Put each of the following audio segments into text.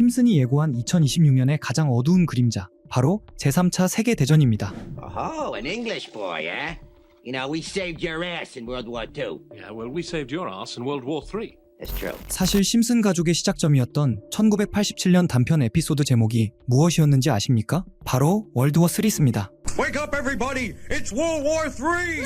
심슨이 예고한 2026년의 가장 어두운 그림자, 바로 제3차 세계대전입니다. Oh, an English boy, eh? You know, we saved your ass in World War II. Yeah, well, we saved your ass in World War III. That's true. 사실 심슨 가족의 시작점이었던 1987년 단편 에피소드 제목이 무엇이었는지 아십니까? 바로 월드워 3습니다. Wake up, everybody! It's World War III!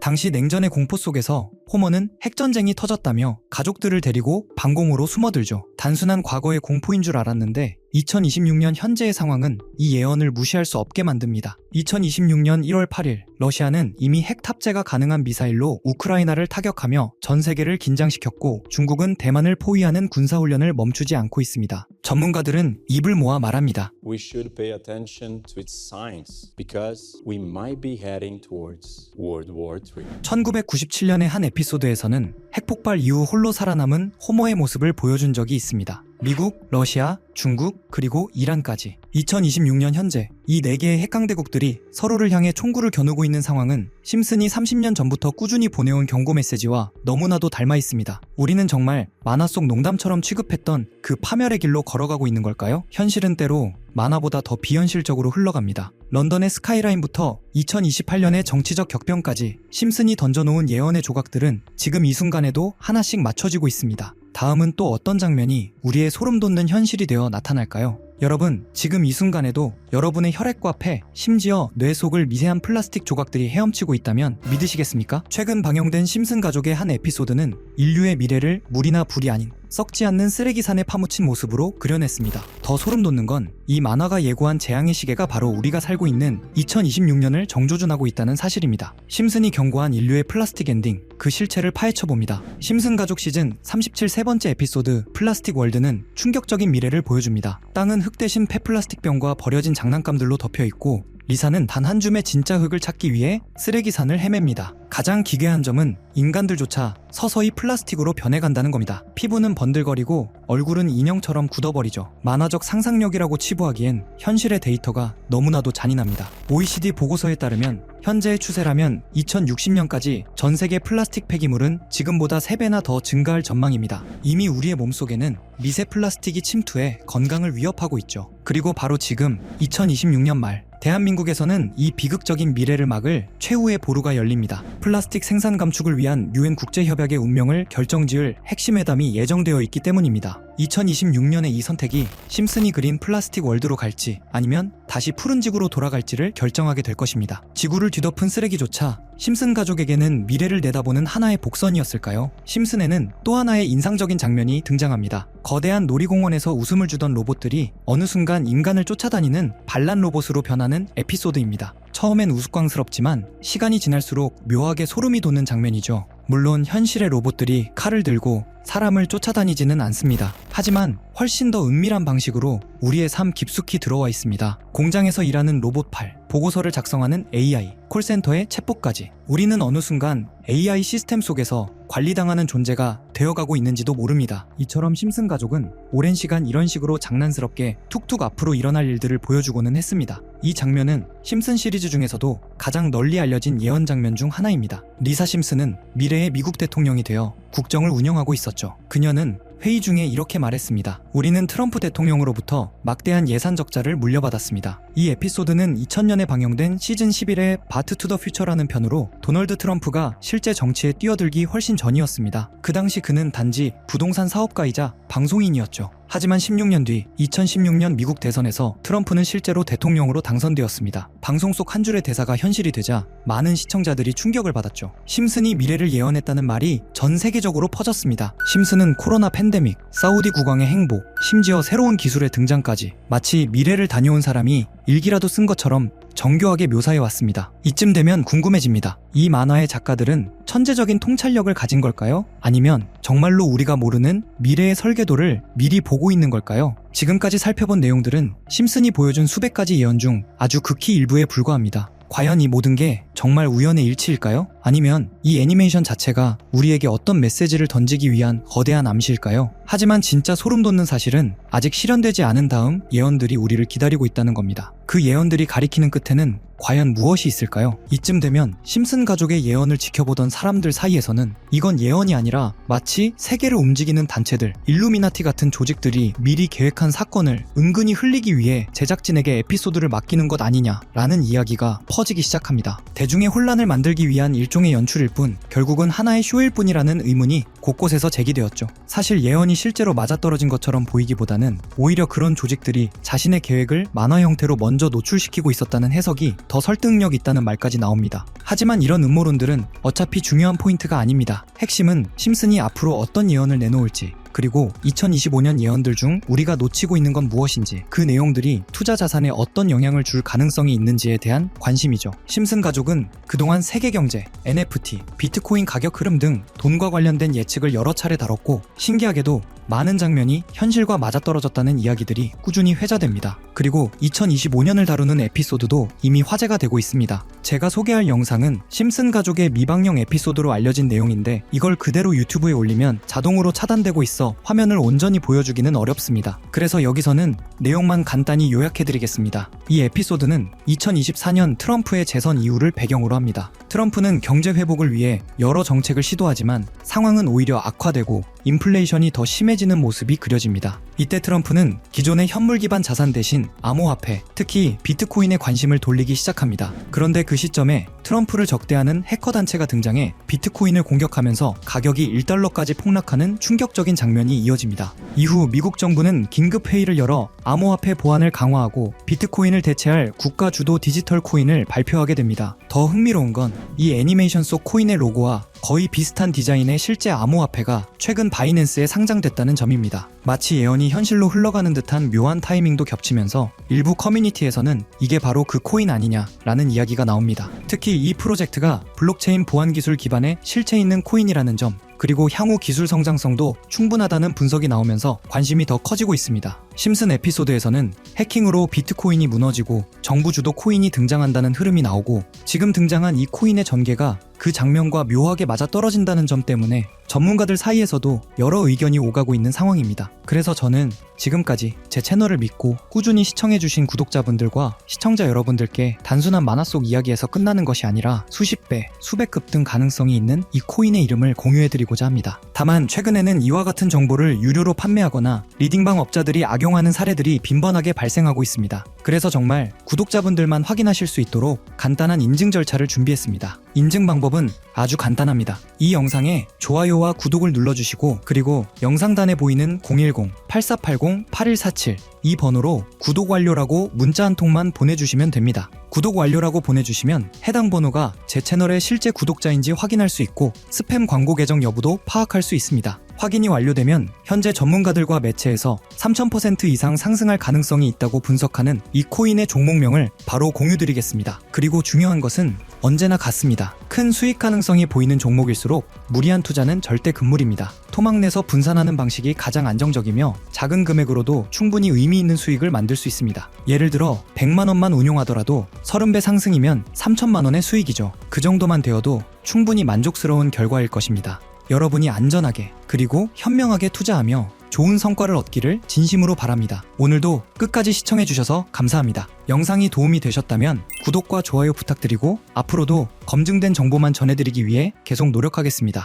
당시 냉전의 공포 속에서 호머는 핵전쟁이 터졌다며 가족들을 데리고 방공호로 숨어들죠. 단순한 과거의 공포인 줄 알았는데 2026년 현재의 상황은 이 예언을 무시할 수 없게 만듭니다. 2026년 1월 8일 러시아는 이미 핵 탑재가 가능한 미사일로 우크라이나를 타격하며 전 세계를 긴장시켰고 중국은 대만을 포위하는 군사훈련을 멈추지 않고 있습니다. 전문가들은 입을 모아 말합니다. We should pay attention to its signs because we might be heading towards World War III. 1997년의 한 에피소드에서는 핵폭발 이후 홀로 살아남은 호머의 모습을 보여준 적이 있습니다. 미국, 러시아, 중국, 그리고 이란까지 2026년 현재 이 4개의 핵강대국들이 서로를 향해 총구를 겨누고 있는 상황은 심슨이 30년 전부터 꾸준히 보내온 경고 메시지와 너무나도 닮아 있습니다. 우리는 정말 만화 속 농담처럼 취급했던 그 파멸의 길로 걸어가고 있는 걸까요? 현실은 때로 만화보다 더 비현실적으로 흘러갑니다. 런던의 스카이라인부터 2028년의 정치적 격변까지 심슨이 던져놓은 예언의 조각들은 지금 이 순간에도 하나씩 맞춰지고 있습니다. 다음은 또 어떤 장면이 우리의 소름 돋는 현실이 되어 나타날까요? 여러분, 지금 이 순간에도 여러분의 혈액과 폐, 심지어 뇌 속을 미세한 플라스틱 조각들이 헤엄치고 있다면 믿으시겠습니까? 최근 방영된 심슨 가족의 한 에피소드는 인류의 미래를 물이나 불이 아닌 썩지 않는 쓰레기산에 파묻힌 모습으로 그려냈습니다. 더 소름 돋는 건 이 만화가 예고한 재앙의 시계가 바로 우리가 살고 있는 2026년을 정조준하고 있다는 사실입니다. 심슨이 경고한 인류의 플라스틱 엔딩, 그 실체를 파헤쳐봅니다. 심슨 가족 시즌 37 세 번째 에피소드 플라스틱 월드는 충격적인 미래를 보여줍니다. 땅은 흙 대신 폐플라스틱 병과 버려진 장난감들로 덮여있고 리사는 단 한 줌의 진짜 흙을 찾기 위해 쓰레기산을 헤맵니다. 가장 기괴한 점은 인간들조차 서서히 플라스틱으로 변해간다는 겁니다. 피부는 번들거리고 얼굴은 인형처럼 굳어버리죠. 만화적 상상력이라고 치부하기엔 현실의 데이터가 너무나도 잔인합니다. OECD 보고서에 따르면 현재의 추세라면 2060년까지 전 세계 플라스틱 폐기물은 지금보다 3배나 더 증가할 전망입니다. 이미 우리의 몸속에는 미세 플라스틱이 침투해 건강을 위협하고 있죠. 그리고 바로 지금 2026년 말 대한민국에서는 이 비극적인 미래를 막을 최후의 보루가 열립니다. 플라스틱 생산 감축을 위한 유엔 국제협약의 운명을 결정지을 핵심 회담이 예정되어 있기 때문입니다. 2026년의 이 선택이 심슨이 그린 플라스틱 월드로 갈지 아니면 다시 푸른 지구로 돌아갈지를 결정하게 될 것입니다. 지구를 뒤덮은 쓰레기조차 심슨 가족에게는 미래를 내다보는 하나의 복선이었을까요? 심슨에는 또 하나의 인상적인 장면이 등장합니다. 거대한 놀이공원에서 웃음을 주던 로봇들이 어느 순간 인간을 쫓아다니는 반란 로봇으로 변하는 에피소드입니다. 처음엔 우스꽝스럽지만 시간이 지날수록 묘하게 소름이 돋는 장면이죠. 물론 현실의 로봇들이 칼을 들고 사람을 쫓아다니지는 않습니다. 하지만 훨씬 더 은밀한 방식으로 우리의 삶 깊숙이 들어와 있습니다. 공장에서 일하는 로봇팔, 보고서를 작성하는 AI, 콜센터의 챗봇까지 우리는 어느 순간 AI 시스템 속에서 관리당하는 존재가 되어가고 있는지도 모릅니다. 이처럼 심슨 가족은 오랜 시간 이런 식으로 장난스럽게 툭툭 앞으로 일어날 일들을 보여주고는 했습니다. 이 장면은 심슨 시리즈 중에서도 가장 널리 알려진 예언 장면 중 하나입니다. 리사 심슨은 미래의 미국 대통령이 되어 국정을 운영하고 있었죠. 그녀는 회의 중에 이렇게 말했습니다. 우리는 트럼프 대통령으로부터 막대한 예산 적자를 물려받았습니다. 이 에피소드는 2000년에 방영된 시즌 11의 바트 투 더 퓨처라는 편으로 도널드 트럼프가 실제 정치에 뛰어들기 훨씬 전이었습니다. 그 당시 그는 단지 부동산 사업가이자 방송인이었죠. 하지만 16년 뒤 2016년 미국 대선에서 트럼프는 실제로 대통령으로 당선되었습니다. 방송 속 한 줄의 대사가 현실이 되자 많은 시청자들이 충격을 받았죠. 심슨이 미래를 예언했다는 말이 전 세계적으로 퍼졌습니다. 심슨은 코로나 팬데믹, 사우디 국왕의 행보, 심지어 새로운 기술의 등장까지 마치 미래를 다녀온 사람이 일기라도 쓴 것처럼 정교하게 묘사해왔습니다. 이쯤 되면 궁금해집니다. 이 만화의 작가들은 천재적인 통찰력을 가진 걸까요? 아니면 정말로 우리가 모르는 미래의 설계도를 미리 보고 있는 걸까요? 지금까지 살펴본 내용들은 심슨이 보여준 수백 가지 예언 중 아주 극히 일부에 불과합니다. 과연 이 모든 게 정말 우연의 일치일까요? 아니면 이 애니메이션 자체가 우리에게 어떤 메시지를 던지기 위한 거대한 암시일까요? 하지만 진짜 소름 돋는 사실은 아직 실현되지 않은 다음 예언들이 우리를 기다리고 있다는 겁니다. 그 예언들이 가리키는 끝에는 과연 무엇이 있을까요? 이쯤 되면 심슨 가족의 예언을 지켜보던 사람들 사이에서는 이건 예언이 아니라 마치 세계를 움직이는 단체들, 일루미나티 같은 조직들이 미리 계획한 사건을 은근히 흘리기 위해 제작진에게 에피소드를 맡기는 것 아니냐라는 이야기가 퍼지기 시작합니다. 대중의 혼란을 만들기 위한 일종의 연출일 뿐 결국은 하나의 쇼일 뿐이라는 의문이 곳곳에서 제기되었죠. 사실 예언이 실제로 맞아떨어진 것처럼 보이기보다는 오히려 그런 조직들이 자신의 계획을 만화 형태로 먼저 노출시키고 있었다는 해석이 더 설득력 있다는 말까지 나옵니다. 하지만 이런 음모론들은 어차피 중요한 포인트가 아닙니다. 핵심은 심슨이 앞으로 어떤 예언을 내놓을지, 그리고 2025년 예언들 중 우리가 놓치고 있는 건 무엇인지, 그 내용들이 투자 자산에 어떤 영향을 줄 가능성이 있는지에 대한 관심이죠. 심슨 가족은 그동안 세계 경제, NFT, 비트코인 가격 흐름 등 돈과 관련된 예측을 여러 차례 다뤘고, 신기하게도 많은 장면이 현실과 맞아떨어졌다는 이야기들이 꾸준히 회자됩니다. 그리고 2025년을 다루는 에피소드도 이미 화제가 되고 있습니다. 제가 소개할 영상은 심슨 가족의 미방영 에피소드로 알려진 내용인데 이걸 그대로 유튜브에 올리면 자동으로 차단되고 있어 화면을 온전히 보여주기는 어렵습니다. 그래서 여기서는 내용만 간단히 요약해드리겠습니다. 이 에피소드는 2024년 트럼프의 재선 이후를 배경으로 합니다. 트럼프는 경제 회복을 위해 여러 정책을 시도하지만 상황은 오히려 악화되고 인플레이션이 더 심해지는 모습이 그려집니다. 이때 트럼프는 기존의 현물 기반 자산 대신 암호화폐, 특히 비트코인에 관심을 돌리기 시작합니다. 그런데 그 시점에 트럼프를 적대하는 해커 단체가 등장해 비트코인을 공격하면서 가격이 1달러까지 폭락하는 충격적인 장면이 이어집니다. 이후 미국 정부는 긴급 회의를 열어 암호화폐 보안을 강화하고 비트코인을 대체할 국가 주도 디지털 코인을 발표하게 됩니다. 더 흥미로운 건 이 애니메이션 속 코인의 로고와 거의 비슷한 디자인의 실제 암호화폐가 최근 바이낸스에 상장됐다는 점입니다. 마치 예언이 현실로 흘러가는 듯한 묘한 타이밍도 겹치면서 일부 커뮤니티에서는 이게 바로 그 코인 아니냐라는 이야기가 나옵니다. 특히 이 프로젝트가 블록체인 보안 기술 기반의 실체 있는 코인이라는 점, 그리고 향후 기술 성장성도 충분하다는 분석이 나오면서 관심이 더 커지고 있습니다. 심슨 에피소드에서는 해킹으로 비트코인이 무너지고 정부 주도 코인이 등장한다는 흐름이 나오고, 지금 등장한 이 코인의 전개가 그 장면과 묘하게 맞아떨어진다는 점 때문에 전문가들 사이에서도 여러 의견이 오가고 있는 상황입니다. 그래서 저는 지금까지 제 채널을 믿고 꾸준히 시청해주신 구독자분들과 시청자 여러분들께 단순한 만화 속 이야기에서 끝나는 것이 아니라 수십 배, 수백 급 등 가능성이 있는 이 코인의 이름을 공유해드리고자 합니다. 다만 최근에는 이와 같은 정보를 유료로 판매하거나 리딩방 업자들이 악용하는 사례들이 빈번하게 발생하고 있습니다. 그래서 정말 구독자분들만 확인하실 수 있도록 간단한 인증 절차를 준비했습니다. 인증 방법은 아주 간단합니다. 이 영상에 좋아요와 구독을 눌러주시고, 그리고 영상단에 보이는 010-8480-8147 이 번호로 구독 완료라고 문자 한 통만 보내주시면 됩니다. 구독 완료라고 보내주시면 해당 번호가 제 채널의 실제 구독자인지 확인할 수 있고 스팸 광고 계정 여부도 파악할 수 있습니다. 확인이 완료되면 현재 전문가들과 매체에서 3000% 이상 상승할 가능성이 있다고 분석하는 이 코인의 종목명을 바로 공유드리겠습니다. 그리고 중요한 것은 언제나 같습니다. 큰 수익 가능성이 보이는 종목일수록 무리한 투자는 절대 금물입니다. 토막 내서 분산하는 방식이 가장 안정적이며 작은 금액으로도 충분히 의미 있는 수익을 만들 수 있습니다. 예를 들어 100만 원만 운용하더라도 30배 상승이면 3천만 원의 수익이죠. 그 정도만 되어도 충분히 만족스러운 결과일 것입니다. 여러분이 안전하게 그리고 현명하게 투자하며 좋은 성과를 얻기를 진심으로 바랍니다. 오늘도 끝까지 시청해주셔서 감사합니다. 영상이 도움이 되셨다면 구독과 좋아요 부탁드리고 앞으로도 검증된 정보만 전해드리기 위해 계속 노력하겠습니다.